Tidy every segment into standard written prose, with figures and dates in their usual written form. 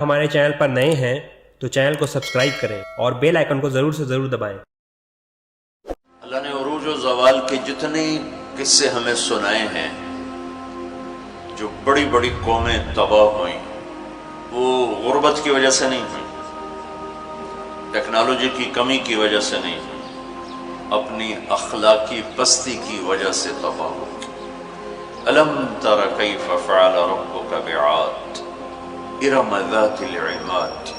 ہمارے چینل پر نئے ہیں تو چینل کو سبسکرائب کریں اور بیل آئیکن کو ضرور سے ضرور دبائیں۔ اللہ نے عروج و زوال کے جتنے قصے ہمیں سنائے ہیں، جو بڑی بڑی قومیں تباہ ہوئیں، وہ غربت کی وجہ سے نہیں ہوئی، ٹیکنالوجی کی کمی کی وجہ سے نہیں ہوئی، اپنی اخلاقی پستی کی وجہ سے تباہ ہوئی۔ الم تر کیف فعل ربک بعاد ارم ذات العماد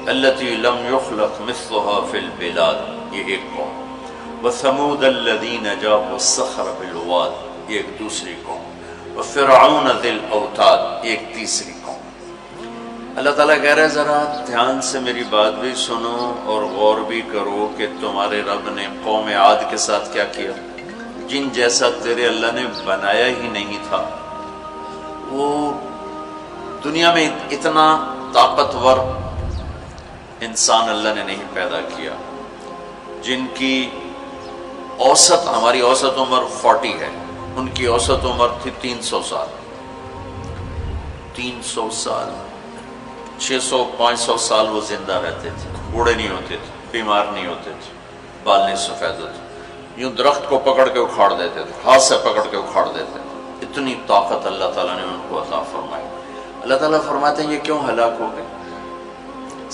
التي لم يخلق مثلها في البلاد، یہ ایک قوم۔ وثمود الذين جابوا الصخر بالواد، یہ ایک دوسری قوم۔ وفرعون ذی الاوتاد، ایک تیسری قوم۔ اللہ تعالیٰ کہہ رہے ہیں ذرا دھیان سے میری بات بھی سنو اور غور بھی کرو کہ تمہارے رب نے قوم عاد کے ساتھ کیا کیا، جن جیسا تیرے اللہ نے بنایا ہی نہیں تھا۔ وہ دنیا میں اتنا طاقتور انسان اللہ نے نہیں پیدا کیا، جن کی اوسط، ہماری اوسط عمر 40 ہے، ان کی اوسط عمر تھی 300 سال۔ 300 سال، 600-500 سال وہ زندہ رہتے تھے، بوڑھے نہیں ہوتے تھے، بیمار نہیں ہوتے تھے، بال نہیں سفید ہوتے، یوں درخت کو پکڑ کے اکھاڑ دیتے تھے، ہاتھ سے پکڑ کے اکھاڑ دیتے تھے۔ اتنی طاقت اللہ تعالیٰ نے ان کو عطا فرمائی۔ اللہ تعالیٰ فرماتے ہیں یہ کیوں ہلاک ہو گئے؟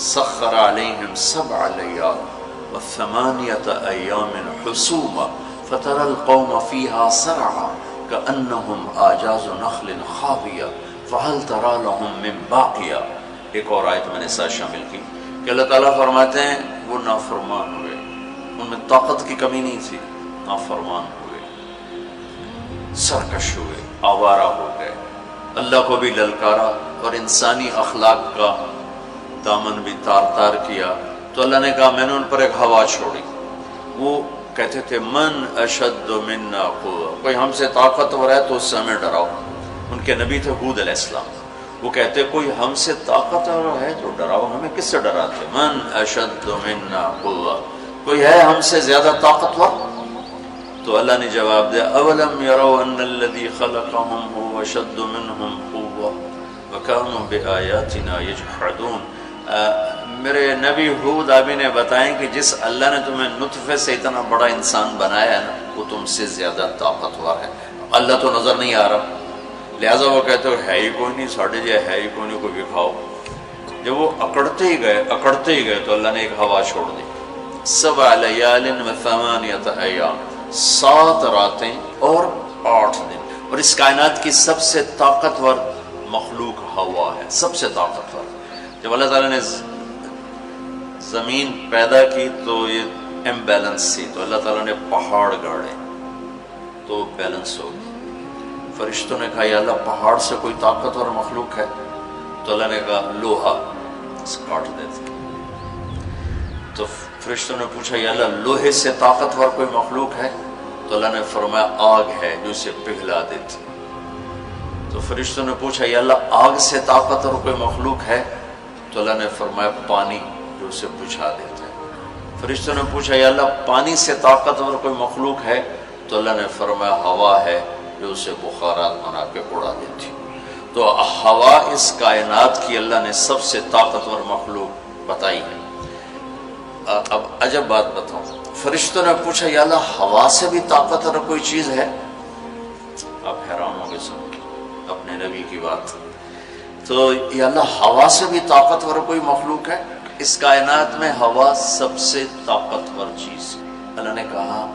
سخر علیہم 7 لیال و8 ایام حسوما فترى القوم فيها سرعا كأنهم اعجاز نخل خاویہ فهل ترى لهم من باقیہ۔ ایک اور آیت میں نے ساتھ شامل کی کہ اللہ تعالیٰ فرماتے ہیں وہ نافرمان ہوئے، ان میں طاقت کی کمی نہیں تھی، نافرمان ہوئے، سرکش ہوئے، آوارہ ہو گئے، اللہ کو بھی للکارا اور انسانی اخلاق کا دامن بھی تار تار کیا۔ تو اللہ نے کہا میں نے ان پر ایک ہوا چھوڑی۔ وہ کہتے تھے من اشد منا قوہ، کوئی ہم سے طاقتور ہے تو اس سے ہمیں ڈراؤ۔ ان کے نبی تھے ہود علیہ السلام، وہ کہتے کوئی ہم سے طاقتور ہے تو ڈراؤ، ہمیں کس سے ڈراتے؟ من اشد منا قوہ، کوئی ہے ہم سے زیادہ طاقتور؟ تو اللہ نے جواب دیا اولم یروا ان الذی خلقهم هو اشد منهم قوة وكانوا بآیاتنا یجحدون۔ میرے نبی ہود آبی نے بتائیں کہ جس اللہ نے تمہیں نطفے سے اتنا بڑا انسان بنایا ہے نا، وہ تم سے زیادہ طاقتور ہے۔ اللہ تو نظر نہیں آ رہا، لہٰذا وہ کہتے ہو ہے ہی کوئی نہیں، ساڑھے جائے ہے ہی کوئی نہیں، کوئی دکھاؤ۔ جب وہ اکڑتے ہی گئے تو اللہ نے ایک ہوا چھوڑ دی۔ 7 لیال و8 ایام، 7 راتیں اور 8 دن۔ اور اس کائنات کی سب سے طاقتور مخلوق ہوا ہے، سب سے طاقتور۔ جب اللہ تعالیٰ نے زمین پیدا کی تو یہ امبیلنس تھی، تو اللہ تعالیٰ نے پہاڑ گاڑے تو بیلنس ہو گئی۔ فرشتوں نے کہا یا اللہ پہاڑ سے کوئی طاقتور مخلوق ہے؟ تو اللہ نے کہا لوہا، کاٹ دیتے۔ تو فرشتوں نے پوچھا یا اللہ لوہے سے طاقتور کوئی مخلوق ہے؟ تو اللہ نے فرمایا آگ ہے جو اسے پگھلا دیتی۔ تو فرشتوں نے پوچھا یا اللہ آگ سے طاقتور کوئی مخلوق ہے؟ تو اللہ نے فرمایا پانی جو اسے بجھا دیتا ہے۔ فرشتوں نے پوچھا یا اللہ پانی سے طاقتور کوئی مخلوق ہے؟ تو اللہ نے فرمایا ہوا ہے جو اسے بخارات بنا کے اڑا دیتی۔ تو ہوا اس کائنات کی اللہ نے سب سے طاقتور مخلوق بتائی ہے۔ اب عجب بات بتاؤں، فرشتوں نے پوچھا یا اللہ ہوا سے بھی طاقتور کوئی چیز ہے؟ آپ حیران ہوں گے سن کے اپنے نبی کی بات۔ تو یا اللہ ہوا سے بھی طاقتور کوئی مخلوق ہے؟ اس کائنات میں ہوا سب سے طاقتور چیز۔ اللہ نے کہا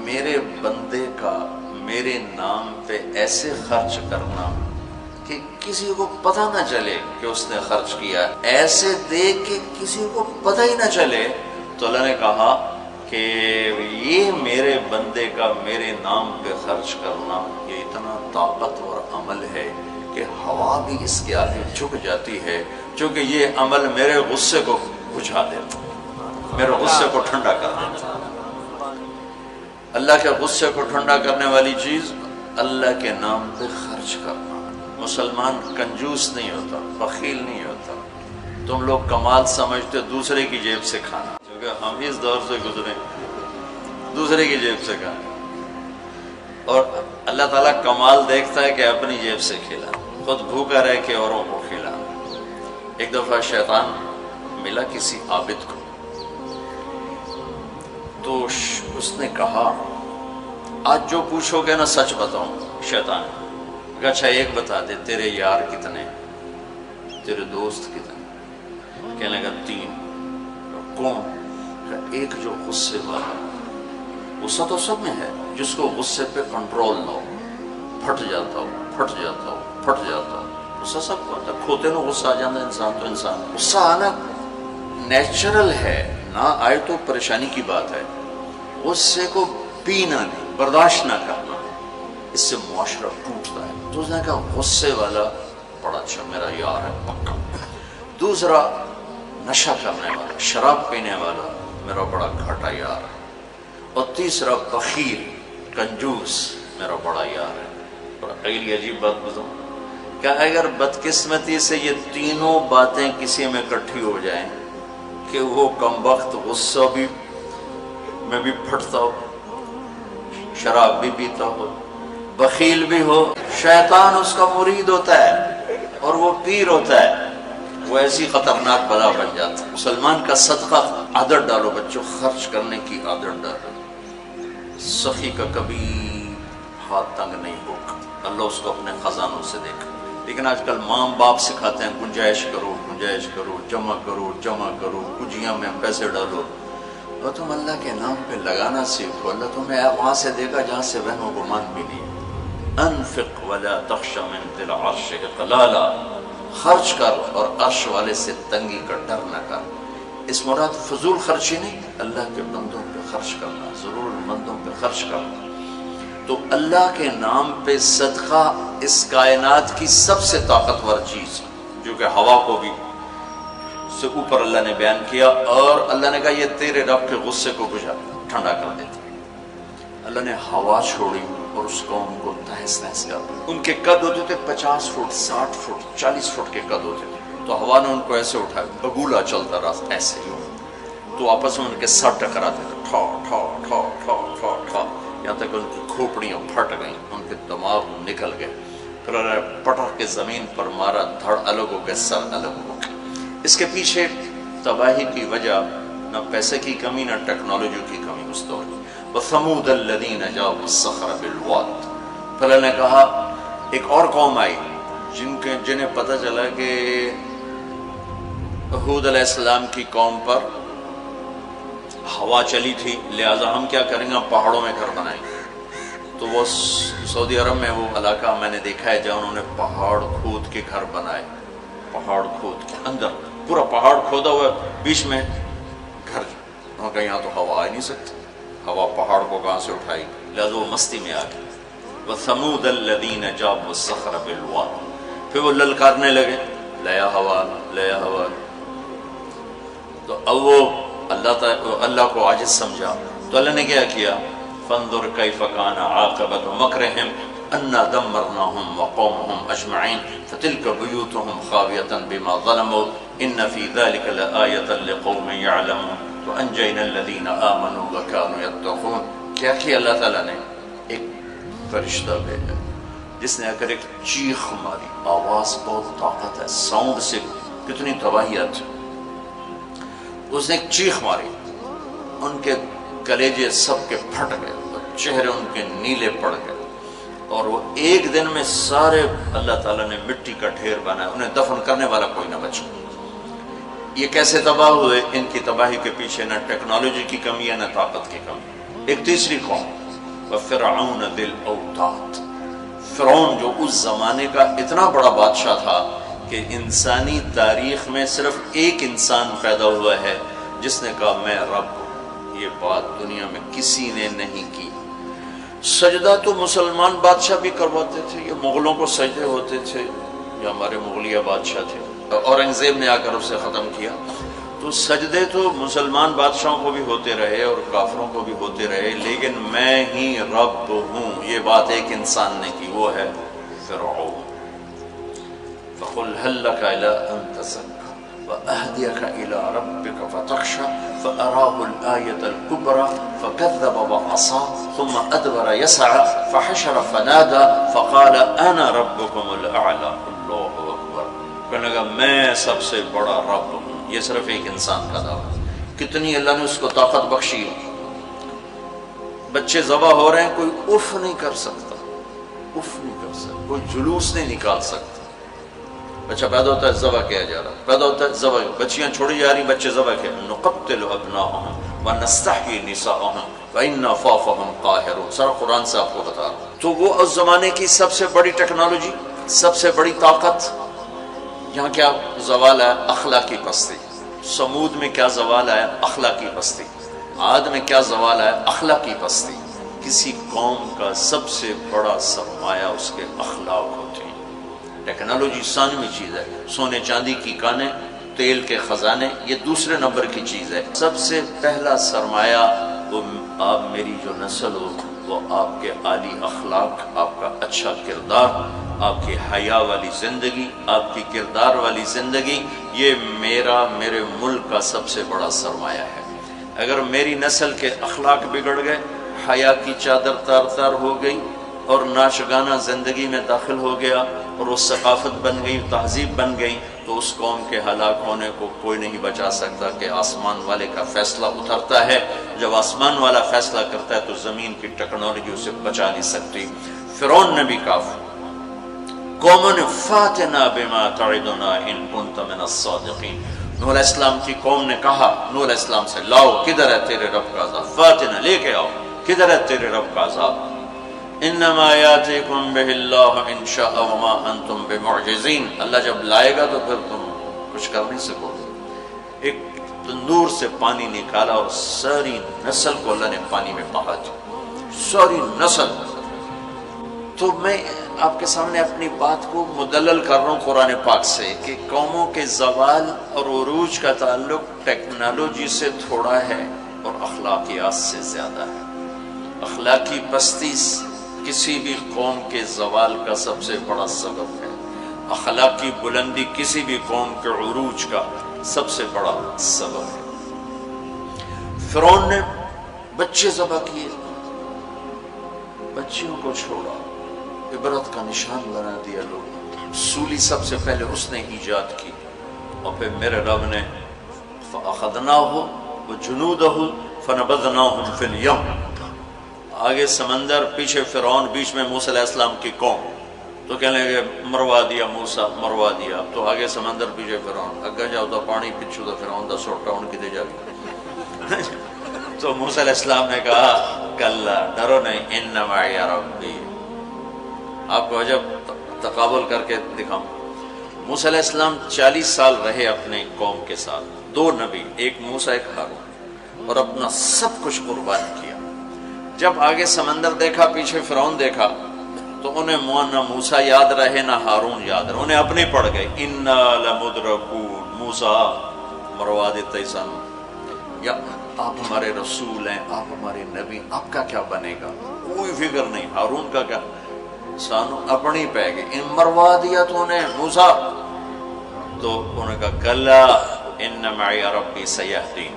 میرے بندے کا میرے نام پہ ایسے خرچ کرنا کہ کسی کو پتہ نہ چلے کہ اس نے خرچ کیا، ایسے دے کہ کسی کو پتہ ہی نہ چلے۔ تو اللہ نے کہا کہ یہ میرے بندے کا میرے نام پہ خرچ کرنا یہ اتنا طاقتور عمل ہے کہ ہوا بھی اس کے آگے جھک جاتی ہے، چونکہ یہ عمل میرے غصے کو بجھا دیتا، میرے غصے کو ٹھنڈا کر دیتا۔ اللہ کے غصے کو ٹھنڈا کرنے والی چیز اللہ کے نام پہ خرچ کرنا۔ مسلمان کنجوس نہیں ہوتا، بخیل نہیں ہوتا۔ تم لوگ کمال سمجھتے دوسرے کی جیب سے کھانا، کیونکہ ہم اس دور سے گزرے، دوسرے کی جیب سے کھانا۔ اور اللہ تعالیٰ کمال دیکھتا ہے کہ اپنی جیب سے کھلا، خود بھوکا رہ کے اوروں کو کھلا۔ ایک دفعہ شیطان ملا کسی عابد کو، تو اس نے کہا آج جو پوچھو گے نا سچ بتاؤں۔ شیطان کہ اچھا ایک بتا دے، تیرے یار کتنے، تیرے دوست کتنے؟ کہنے لگا 3۔ کون؟ کہ ایک جو غصے والا، غصہ تو سب میں ہے، جس کو غصے پہ کنٹرول نہ ہو، پھٹ جاتا ہو پھٹ جاتا ہو پھٹ جاتا ہو، غصہ سب کو آتا ہے، کھوتے نو غصہ آ جاتا ہے انسان تو انسان، غصہ آنا نیچرل ہے، نہ آئے تو پریشانی کی بات ہے۔ غصے کو پینا نہیں، برداشت نہ کرنا، اس سے معاشرہ ٹوٹتا ہے۔ تو اس نے کہا غصے والا بڑا اچھا میرا یار ہے پکا، دوسرا نشہ کرنے والا، شراب پینے والا میرا بڑا گھاٹا یار ہے، اور تیسرا بخیل کنجوس میرا بڑا یار ہے۔ اور اگلی عجیب بات بتاؤں کہ اگر بدقسمتی سے یہ تینوں باتیں کسی میں اکٹھی ہو جائیں کہ وہ کمبخت غصہ بھی میں بھی پھٹتا ہو، شراب بھی پیتا ہو، بخیل بھی ہو، شیطان اس کا مرید ہوتا ہے اور وہ پیر ہوتا ہے، وہ ایسی خطرناک بلا بن جاتا ہے۔ مسلمان کا صدقہ عادت ڈالو بچوں، خرچ کرنے کی عادت ڈالو، سخی کا کبھی ہاتھ تنگ نہیں ہوگا، اللہ اس کو اپنے خزانوں سے دیکھا۔ لیکن آج کل ماں باپ سکھاتے ہیں گنجائش کرو گنجائش کرو، جمع کرو جمع کرو، کجیاں میں پیسے ڈالو، اور تم اللہ کے نام پہ لگانا سیکھو، اللہ تمہیں وہاں سے دے گا جہاں سے وہم و گمان بھی نہیں۔ انفق ولا تخش من ذی العرش اقلالا، خرچ کر اور عرش والے سے تنگی کا ڈر نہ کر۔ اس مراد فضول خرچی نہیں، اللہ کے بندوں پہ خرچ کرنا، ضرورت مندوں پہ خرچ کرنا۔ تو اللہ کے نام پہ صدقہ اس کائنات کی سب سے طاقتور چیز، جو کہ ہوا کو بھی سے اوپر اللہ نے بیان کیا، اور اللہ نے کہا یہ تیرے رب کے غصے کو بجھا ٹھنڈا کر دیتا۔ اللہ نے ہوا چھوڑی اور اس قوم کو تہس نہس کر دیا۔ ان کے قد ہوتے تھے 50 فٹ 60 فٹ 40 فٹ کے قد ہوتے تھے، تو ہوا نے ان کو ایسے اٹھایا، بگولا چلتا رہا ایسے ہی، تو آپس میں ان کے سر ٹکراتے تھے، ٹھا ٹھا ٹھا ٹھا ٹھا ٹھا، یہاں تک ان کی کھوپڑیاں پھٹ گئیں، ان کے دماغ نکل گئے، پھر انہوں نے پٹک کے زمین پر مارا، دھڑ الگ ہو گئے، سر الگ ہو گئے۔ اس کے پیچھے تباہی کی وجہ نہ پیسے کی کمی نہ ٹیکنالوجی کی کمی اس دور کی۔ وَثَمُودَ الَّذِينَ جَابُوا الصَّخْرَ بِالْوَادِ، پھر اللہ نے کہا ایک اور قوم آئی جنہیں پتہ چلا کہ ہود علیہ السلام کی قوم پر ہوا چلی تھی، لہٰذا ہم کیا کریں گے، پہاڑوں میں گھر بنائیں گے۔ تو وہ سعودی عرب میں وہ علاقہ میں نے دیکھا ہے جہاں انہوں نے پہاڑ کھود کے گھر بنائے، پہاڑ کھود کے اندر پورا پہاڑ کھودا ہوا، بیچ میں گھر، وہاں کہ یہاں تو ہوا آ نہیں سکتی، ہوا پہاڑ کو کہاں سے اٹھائی، لہٰذا وہ مستی میں آ گئی۔ وَثَمُودَ الَّذِينَ جَابُوا الصَّخْرَ بِالْوَادِ، پھر وہ للکارنے لگے لیا ہوا لیا ہوا، تو اب وہ اللہ کو عاجز سمجھا، تو اللہ نے کیا کیا، فَانظُرْ كَيْفَ كَانَ عَاقِبَةُ مَكْرِهِمْ أَنَّا دَمَّرْنَاهُمْ وَقَوْمَهُمْ أَجْمَعِينَ فَتِلْكَ بُيُوتُهُمْ خَاوِيَةً بِمَا ظَلَمُوا إِنَّ فِي ذَلِكَ لَآيَةً لِقَوْمٍ يَعْلَمُونَ وَأَنجَيْنَا الَّذِينَ آمَنُوا وَكَانُوا يَتَّقُونَ۔ کیا کیا اللہ تعالیٰ نے، ایک فرشتہ بھیجا جس نے اگر ایک چیخ ماری، آواز بہت طاقت ہے، ساؤنڈ سے کتنی تباہی آتی، اس نے ایک چیخ ماری، ان کے کلیجے سب کے پھٹ گئے، چہرے ان کے نیلے پڑ گئے، اور وہ ایک دن میں سارے اللہ تعالیٰ نے مٹی کا ڈھیر بنایا، انہیں دفن کرنے والا کوئی نہ بچا۔ یہ کیسے تباہ ہوئے؟ ان کی تباہی کے پیچھے نہ ٹیکنالوجی کی کمی ہے نہ طاقت کی کمی۔ ایک تیسری قوم، وَفِرْعَوْنَ ذِي الْأَوْتَادِ، فرعون جو اس زمانے کا اتنا بڑا بادشاہ تھا کہ انسانی تاریخ میں صرف ایک انسان پیدا ہوا ہے جس نے کہا میں رب ہوں۔ یہ بات دنیا میں کسی نے نہیں کی۔ سجدہ تو مسلمان بادشاہ بھی کرواتے تھے، یہ مغلوں کو سجدے ہوتے تھے، یہ ہمارے مغلیہ بادشاہ تھے، اورنگزیب نے آ کر اسے ختم کیا۔ تو سجدے تو مسلمان بادشاہوں کو بھی ہوتے رہے اور کافروں کو بھی ہوتے رہے، لیکن میں ہی رب ہوں یہ بات ایک انسان نے کی، وہ ہے فرعون۔ فَقُلْ هَلْ لَكَ إِلَىٰ أَن تَزَكَّىٰ وَأَهْدِيَكَ إِلَىٰ رَبِّكَ فَتَخْشَىٰ فَأَرَاهُ الْآيَةَ الْكُبْرَىٰ فَكَذَّبَ وَعَصَىٰ ثُمَّ أَدْبَرَ يَسْعَىٰ فَحَشَرَ فَنَادَىٰ فَقَالَ أَنَا رَبُّكُمُ الْأَعْلَىٰ۔ اللہ اکبر۔ کہنے کہنے لگا میں سب سے بڑا رب ہوں. یہ صرف ایک انسان کا دعویٰ. کتنی اللہ نے اس کو طاقت بخشی. بچے ذبح ہو رہے ہیں, کوئی اف نہیں کر سکتا, اف نہیں کر سکتا, کوئی جلوس نہیں نکال سکتا. بچہ پیدا ہوتا ہے ذبح کیا جا رہا, پیدا ہوتا ہے ذبح, بچیاں چھوڑی جا رہی, بچے ذبح کیا. نقتل ابناءهم ونستحيي نساءهم وإنا فوقهم قاهرون. سارا قرآن سے آپ کو بتا رہا ہوں. تو وہ اس زمانے کی سب سے بڑی ٹیکنالوجی, سب سے بڑی طاقت. یہاں کیا زوال ہے؟ اخلاقی پستی. سمود میں کیا زوال ہے؟ اخلاقی پستی. عاد میں کیا زوال ہے؟ اخلاقی پستی. کسی قوم کا سب سے بڑا سرمایہ اس کے اخلاق ہوتے ہیں. ٹیکنالوجی ثانوی چیز ہے, سونے چاندی کی کانیں, تیل کے خزانے, یہ دوسرے نمبر کی چیز ہے. سب سے پہلا سرمایہ وہ آپ میری جو نسل ہو, وہ آپ کے عالی اخلاق, آپ کا اچھا کردار, آپ کی حیا والی زندگی, آپ کی کردار والی زندگی. یہ میرے ملک کا سب سے بڑا سرمایہ ہے. اگر میری نسل کے اخلاق بگڑ گئے, حیا کی چادر تار تار ہو گئی اور ناشگانہ زندگی میں داخل ہو گیا اور وہ ثقافت بن گئی, تہذیب بن گئی, تو اس قوم کے ہلاک ہونے کو کوئی نہیں بچا سکتا. کہ آسمان والے کا فیصلہ اترتا ہے, جب آسمان والا فیصلہ کرتا ہے تو زمین کی ٹیکنالوجی اسے بچا نہیں سکتی. فرعون نے بھی کہا, قوموں نے فاتنا بما تعدنا ان کنت من الصادقین. نوح علیہ السلام کی قوم نے کہا نوح علیہ السلام سے, لاؤ کدھر ہے تیرے رب کا عذاب, فاتنا لے کے آؤ, کدھر ہے تیرے رب کا عذاب. انما یاتیکم بہ اللہ ان شاء وما انتم بمعجزین. اللہ جب لائے گا تو پھر تم کچھ کر نہیں سکو گے. ایک تندور سے پانی نکالا اور ساری نسل کو اللہ نے پانی میں بہا دیا, ساری نسل. تو میں آپ کے سامنے اپنی بات کو مدلل کر رہا ہوں قرآن پاک سے کہ قوموں کے زوال اور عروج کا تعلق ٹیکنالوجی سے تھوڑا ہے اور اخلاقیات سے زیادہ ہے. اخلاقی پستی کسی بھی قوم کے زوال کا سب سے بڑا سبب ہے. اخلاقی بلندی کسی بھی قوم کے عروج کا سب سے بڑا سبب ہے. فرعون نے بچے ذبح کیے, بچیوں کو چھوڑا, عبرت کا نشان بنا دیا لوگ. سولی سب سے پہلے اس نے ایجاد کی, اور پھر میرے رب نے فَأَخَذْنَاهُ وَجُنُودَهُ فَنَبَذْنَاهُمْ فِي الْيَمِّ. آگے سمندر, پیچھے فرعون, بیچ میں موسیٰ علیہ السلام کی قوم. تو کہنے لگے مروا دیا موسیٰ, مروا دیا. تو آگے سمندر, پیچھے فرعون. اگے جاؤ تو پانی, پچھو تو فرعون دا سوٹا ان کی دے جا گیا. تو موسیٰ علیہ السلام نے کہا کلا, ڈرو نہیں, ان معی ربی. آپ کو عجب تقابل کر کے دکھاؤں. موسیٰ علیہ السلام 40 سال رہے اپنے قوم کے ساتھ, 2 نبی, ایک موسیٰ ایک ہارون, اور اپنا سب کچھ قربان کیا. جب آگے سمندر دیکھا, پیچھے فرعون دیکھا, تو انہیں نہ موسیٰ یاد رہے نہ ہارون یاد رہے, انہیں اپنے پڑ گئے. انا لمدرکون, موسیٰ مروا دیتے سن, یا آپ ہمارے رسول ہیں, آپ ہمارے نبی, آپ کا کیا بنے گا, کوئی فکر نہیں. ہارون کا کیا, سانو اپنی پہ گئے, ان مروا دیا تو انہیں موسیٰ. تو انہوں نے کہا کلا ان معی ربی سیہدین.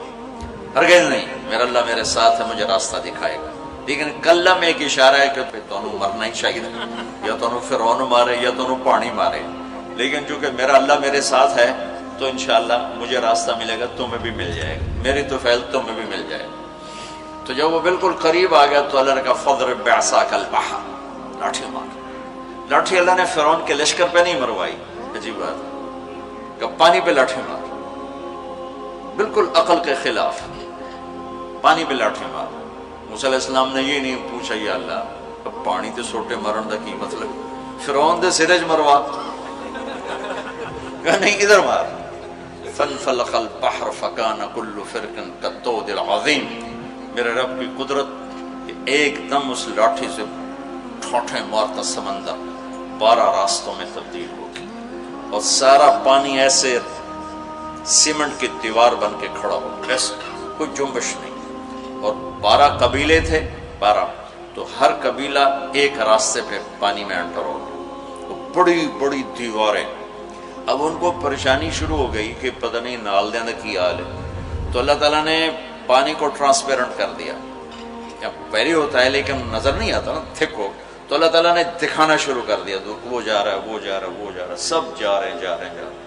ہرگز نہیں, میرا اللہ میرے ساتھ ہے, مجھے راستہ دکھائے گا. لیکن کلا میں ایک اشارہ ہے کہ تمہیں مرنا ہی چاہیے, یا تمہیں فرعون مارے یا تمہیں پانی مارے. لیکن چونکہ میرا اللہ میرے ساتھ ہے تو انشاءاللہ مجھے راستہ ملے گا, تمہیں بھی مل جائے گا, میری تو فیض تمہیں بھی مل جائے گا. تو جب وہ بالکل قریب آ گیا تو اللہ نے کہا فضرب بعصاک البحر, لاٹھی مار. لاٹھی اللہ نے فرعون کے لشکر پہ نہیں مروائی, عجیب بات ہے, کہ پانی پہ لاٹھی مار, بالکل عقل کے خلاف, پانی پہ لاٹھی مار. موسیٰ علیہ السلام نے یہ نہیں پوچھا یا اللہ اب پانی تے سوٹے مرن دا کی مطلب, فرعون دے سرج مروا, کہا نہیں ادھر مار. فانفلق البحر فکان کل فرق کالطود العظیم. میرے رب کی قدرت, ایک دم اس لاٹھی سے ٹھوٹے مارتا سمندر 12 راستوں میں تبدیل ہو گیا, اور سارا پانی ایسے سیمنٹ کی دیوار بن کے کھڑا ہو, ایسے کوئی جنبش نہیں. اور 12 قبیلے تھے, 12, تو ہر قبیلہ ایک راستے پہ پانی میں انٹر ہو گیا, بڑی بڑی دیواریں. اب ان کو پریشانی شروع ہو گئی کہ پتہ نہیں نال دیں کی حال ہے. تو اللہ تعالیٰ نے پانی کو ٹرانسپیرنٹ کر دیا. پہلے ہوتا ہے لیکن نظر نہیں آتا نا, تھک ہو, تو اللہ تعالیٰ نے دکھانا شروع کر دیا, وہ جا رہا ہے, وہ جا رہا ہے, وہ جا رہا ہے, سب جا رہے ہیں, جا رہے ہیں, جا رہے ہیں.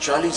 40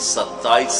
27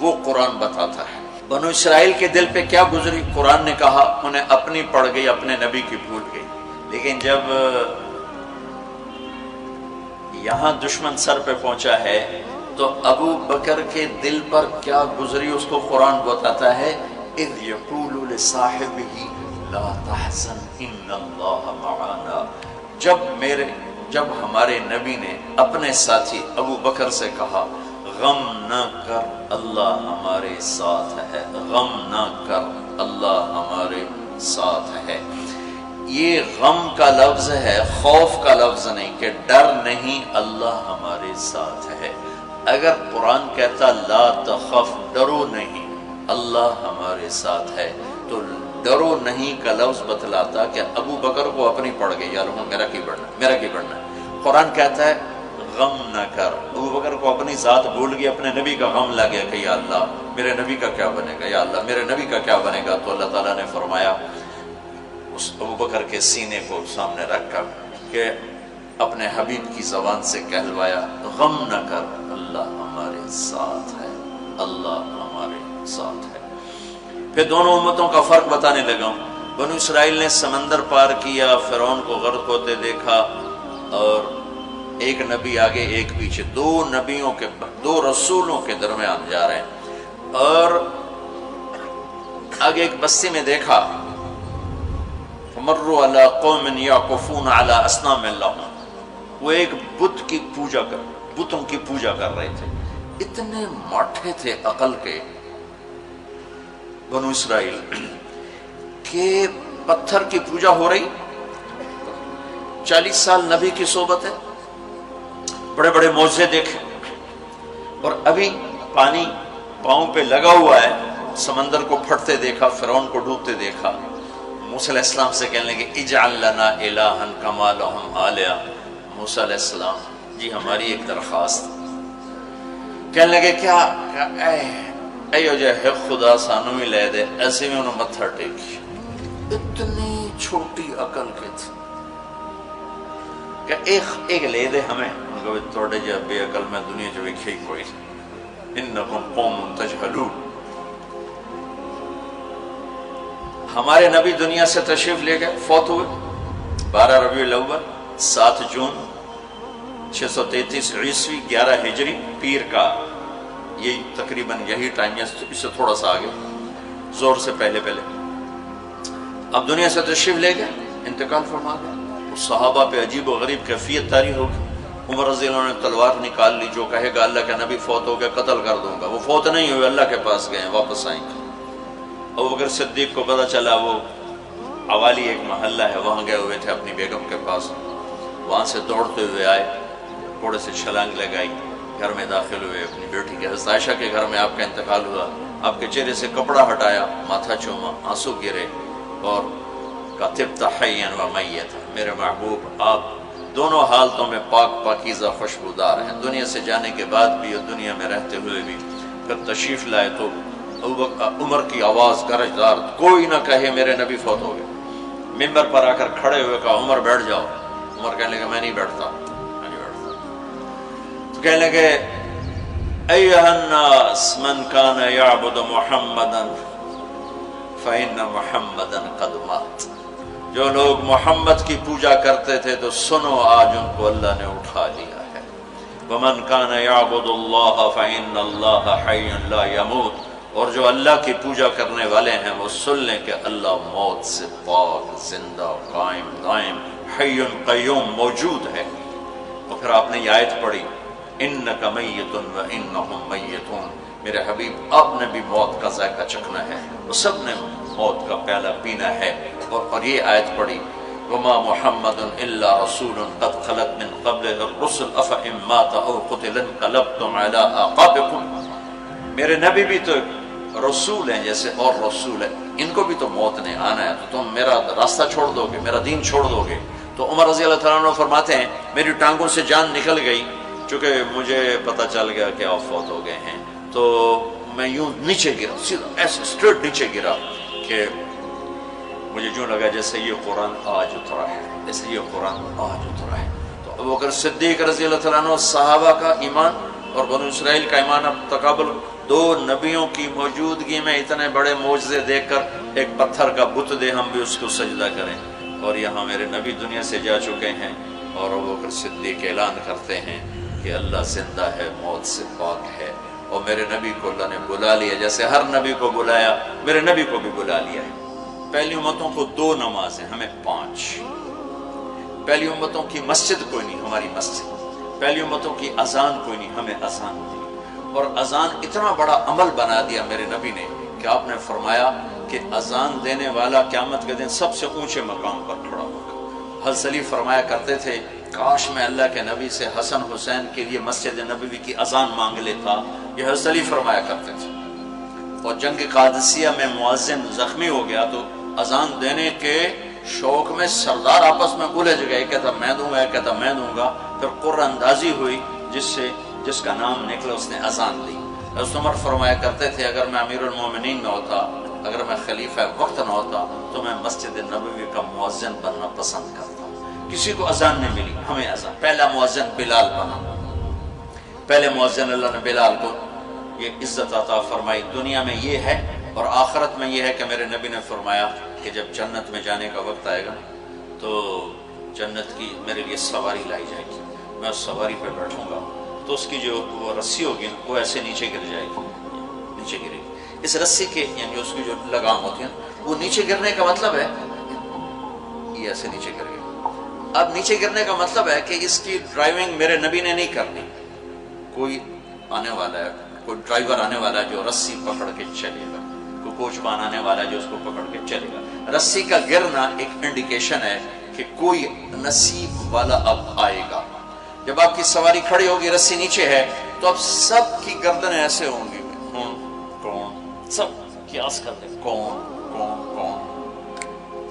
وہ قرآن بتاتا ہے۔ بنو اسرائیل کے دل پہ کیا گزری، قرآن نے کہا، انہیں اپنی پڑ گئی، اپنے نبی کی بھول گئی۔ لیکن جب یہاں دشمن سر پہ پہنچا ہے تو ابو بکر کے دل پر کیا گزری اس کو قرآن بتاتا ہے، اذ یقول لصاحبہ لا تحزن ان اللہ معنا، جب ہمارے نبی نے اپنے ساتھی ابو بکر سے کہا غم نہ کر اللہ ہمارے ساتھ ہے، غم نہ کر اللہ ہمارے ساتھ ہے۔ یہ غم کا لفظ ہے، خوف کا لفظ نہیں، کہ ڈر نہیں، اللہ ہمارے ساتھ ہے۔ اگر قرآن کہتا لا تخف، ڈرو نہیں، اللہ ہمارے ساتھ ہے، تو ڈرو نہیں کا لفظ بتلاتا کہ ابو بکر کو اپنی پڑ گئی، یا لوگوں میرا کی بڑھنا ہے۔ قرآن کہتا ہے غم نہ کر، ابو بکر کو اپنی ذات بھول گئی، اپنے نبی کا غم لگ گیا کہ یا اللہ میرے نبی کا کیا بنے گا، یا اللہ میرے نبی کا کیا بنے گا۔ تو اللہ تعالیٰ نے فرمایا، اس ابو بکر کے سینے کو سامنے رکھ کر کہ اپنے حبیب کی زبان سے کہلوایا غم نہ کر اللہ ہمارے ساتھ ہے، اللہ ہمارے ساتھ ہے۔ پھر دونوں امتوں کا فرق بتانے لگا۔ بنو اسرائیل نے سمندر پار کیا، فرعون کو غرق ہوتے دیکھا، اور ایک نبی آگے ایک پیچھے، دو رسولوں کے درمیان جا رہے ہیں، اور آگے ایک بستی میں دیکھا فمروا علی قوم یعکفون علی اصنام لہم، وہ ایک بتوں کی پوجا کر رہے تھے۔ اتنے ماٹھے تھے عقل کے بنو اسرائیل کہ پتھر کی پوجا ہو رہی، 40 سال نبی کی صحبت ہے، بڑے بڑے معجزے دیکھے، اور ابھی پانی پاؤں پہ لگا ہوا ہے، سمندر کو پھٹتے دیکھا، فرعون کو ڈوبتے دیکھا۔ موسیٰ علیہ السلام سے کہنے لگے اجعل لنا الہا کما لہم آلیہ، موسیٰ علیہ السلام جی ہماری ایک درخواست۔ کہنے لگے کیا ایو جے ہے خدا سانو ہی لے دے، ایسے میں انہوں متھر ٹیکی۔ اتنی چھوٹی عقل کے تھے کہ ایک لے دے ہمیں، ان کو توڑے جا بے عقل میں دنیا جو ایک ہی کوئی، انکم قوم تجہلون۔ ہمارے نبی دنیا سے تشریف لے گئے، فوت ہوئے 12 ربیع الاول 7 جون 633 عیسوی 11 ہجری، پیر کا یہ تقریباً یہی ٹائم ہے، اس سے تھوڑا سا آگے، زور سے پہلے۔ اب دنیا سے تشریف لے گئے، انتقال فرما گئے۔ اس صحابہ پہ عجیب و غریب کیفیت طاری ہوگی۔ عمر رضی اللہ عنہ نے تلوار نکال لی، جو کہے گا اللہ کا نبی فوت ہو گیا قتل کر دوں گا۔ وہ فوت نہیں ہوئے، اللہ کے پاس گئے، واپس آئیں گے۔ ابوبکر صدیق کو پتہ چلا، وہ عوالی ایک محلہ ہے، وہاں گئے ہوئے تھے اپنی بیگم کے پاس، وہاں سے دوڑتے ہوئے آئے، گھوڑے سے چھلانگ لگائی، گھر میں داخل ہوئے، اپنی بیٹی کے حضرت عائشہ کے گھر میں آپ کا انتقال ہوا۔ آپ کے چہرے سے کپڑا ہٹایا، ماتھا چوما، آنسو گرے، اور کہا طبت حیا و میتا، میرے محبوب آپ دونوں حالتوں میں پاک پاکیزہ خوشبودار ہیں، دنیا سے جانے کے بعد بھی اور دنیا میں رہتے ہوئے بھی۔ پھر تشریف لائے تو عمر کی آواز گرجدار، کوئی نہ کہے میرے نبی فوت ہو گئے۔ ممبر پر آ کر کھڑے ہوئے کہا عمر بیٹھ جاؤ۔ عمر کہنے لگے میں نہیں بیٹھتا۔ تو کہنے لگے ایھا الناس من کان یعبد محمدا فإن محمدا قد مات، جو لوگ محمد کی پوجا کرتے تھے تو سنو آج ان کو اللہ نے اٹھا لیا ہے۔ ومن کان یعبد اللہ فإن اللہ حی لا یموت، اور جو اللہ کی پوجا کرنے والے ہیں وہ سن لیں کہ اللہ موت سے پاک، زندہ، قائم دائم، حی قیوم، موجود ہے۔ اور پھر آپ نے یہ آیت پڑھی انک میت وانہم میتون، میرے حبیب آپ نے بھی موت کا ذائقہ چکھنا ہے، وہ سب نے موت کا پیالہ پینا ہے۔ اور یہ آیت پڑھی وما محمد الا رسول قد خلت من قبلہ الرسل افإن مات او قتل انقلبتم علی اعقابکم، میرے نبی بھی تو رسول ہیں جیسے اور رسول ہیں، ان کو بھی تو موت نے آنا ہے، تو تم میرا راستہ چھوڑ دو گے، میرا دین چھوڑ دو گے۔ تو عمر رضی اللہ تعالیٰ عنہ فرماتے ہیں میری ٹانگوں سے جان نکل گئی، چونکہ مجھے پتہ چل گیا کہ آپ فوت ہو گئے ہیں، تو میں یوں نیچے گرا، سیدھا ایسے اسٹریٹ نیچے گرا کہ مجھے یوں لگا جیسے یہ قرآن آج اترا ہے، جیسے یہ قرآن آج اترا ہے۔ تو ابوبکر صدیق رضی اللہ تعالیٰ عنہ صحابہ کا ایمان اور بنو اسرائیل کا ایمان اب تقابل دو نبیوں کی موجودگی میں اتنے بڑے معجزے دیکھ کر ایک پتھر کا بت دے ہم بھی اس کو سجدہ کریں؟ اور یہاں میرے نبی دنیا سے جا چکے ہیں اور ابوبکر صدیق اعلان کرتے ہیں کہ اللہ زندہ ہے، موت سے پاک ہے، اور میرے نبی کو اللہ نے بلا لیا جیسے ہر نبی کو بلایا، میرے نبی کو بھی بلا لیا ہے۔ پہلی امتوں کو 2 نمازیں، ہمیں 5۔ پہلی امتوں کی مسجد کوئی نہیں، ہماری مسجد۔ پہلی امتوں کی اذان کوئی نہیں، ہمیں اذان دی۔ اور اذان اتنا بڑا عمل بنا دیا میرے نبی نے کہ آپ نے فرمایا کہ اذان دینے والا قیامت کے دن سب سے اونچے مقام پر کھڑا ہوگا۔ حضرت علی فرمایا کرتے تھے کاش میں اللہ کے نبی سے حسن حسین کے لیے مسجد نبوی کی اذان مانگ لیتا، یہ حضرت علی فرمایا کرتے تھے۔ اور جنگ قادسیہ میں مؤذن زخمی ہو گیا تو اذان دینے کے شوق میں سردار آپس میں الجھ گئے، کہتا میں دوں گا، کہتا میں دوں گا۔ پھر قرہ اندازی ہوئی جس کا نام نکلا اس نے اذان دی۔ حضرت عمر فرمایا کرتے تھے اگر میں امیر المومنین نہ ہوتا، اگر میں خلیفہ وقت نہ ہوتا تو میں مسجد نبوی کا مؤذن بننا پسند کرتا۔ کسی کو اذان نہیں ملی، ہمیں اذان۔ پہلا مؤذن بلال بنا، پہلے مؤذن اللہ نے بلال کو یہ عزت عطا فرمائی۔ دنیا میں یہ ہے اور آخرت میں یہ ہے کہ میرے نبی نے فرمایا کہ جب جنت میں جانے کا وقت آئے گا تو جنت کی میرے لیے سواری لائی جائے گی، میں اس سواری پہ بیٹھوں گا تو اس کی جو وہ رسی ہوگی وہ ایسے نیچے گر جائے گی، نیچے گرے گی۔ اس رسی کے یعنی اس کی جو لگام ہوتی ہے وہ نیچے گرنے کا مطلب ہے یہ ایسے نیچے گر گئی۔ اب نیچے گرنے کا مطلب ہے کہ اس کی ڈرائیونگ میرے نبی نے نہیں کرنی، کوئی آنے والا ہے، کوئی ڈرائیور آنے والا ہے جو رسی پکڑ کے چلے گا، کوئی کوچبان آنے والا ہے جو اس کو پکڑ کے چلے گا۔ رسی کا گرنا ایک انڈیکیشن ہے کہ کوئی نصیب والا اب آئے گا۔ جب آپ کی سواری کھڑی ہوگی، رسی نیچے ہے، تو اب سب کی گردنیں ایسے ہوں گی، کون سب قیاس کر لیں کون کون کون۔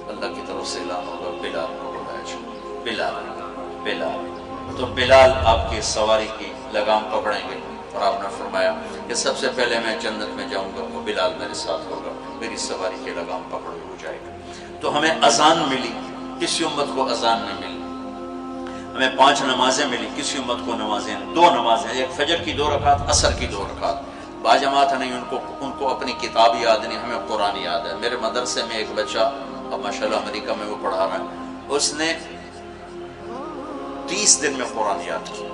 اللہ کی طرف سے اعلان ہوگا بلال کو بلایا جائے، بلال۔ تو بلال آپ کی سواری کی لگام پکڑیں گے اور آپ نے فرمایا کہ سب سے پہلے میں جنت میں جاؤں گا وہ بلال میرے ساتھ ہوگا، میری سواری کی لگام پکڑ ہو جائے گا۔ تو ہمیں اذان ملی، کسی امت کو اذان نہیں ملی۔ ہمیں 5 نمازیں ملی، کسی امت کو نمازیں 2 نمازیں، ایک فجر کی 2 رکعت، عصر کی 2 رکعت۔ باجماعت نہیں، ان کو اپنی کتاب یاد نہیں، ہمیں قرآن یاد ہے۔ میرے مدرسے میں ایک بچہ اب ماشاءاللہ امریکہ میں وہ پڑھا رہا ہے، اس نے 30 دن میں قرآن یاد کیا۔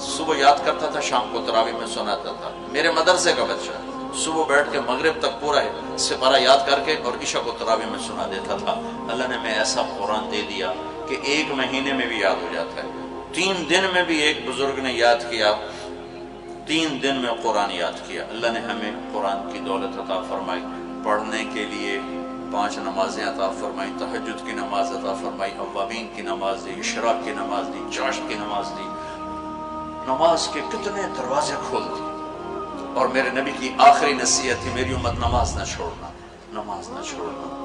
صبح یاد کرتا تھا، شام کو تراویح میں سناتا تھا۔ میرے مدرسے کا بچہ صبح بیٹھ کے مغرب تک پورا سپارہ یاد کر کے اور عشاء کو تراویح میں سنا دیتا تھا۔ اللہ نے میں ایسا قرآن دے دیا کہ 1 مہینے میں بھی یاد ہو جاتا ہے۔ 3 دن میں بھی ایک بزرگ نے یاد کیا، 3 دن میں قرآن یاد کیا۔ اللہ نے ہمیں قرآن کی دولت عطا فرمائی، پڑھنے کے لیے 5 نمازیں عطا فرمائی، تہجد کی نماز عطا فرمائی، اوابین کی نماز دی، اشراق کی نماز دی، چاشت کی نماز دی۔ نماز کے کتنے دروازے کھول دی۔ اور میرے نبی کی آخری نصیحت تھی میری امت نماز نہ چھوڑنا، نماز نہ چھوڑنا۔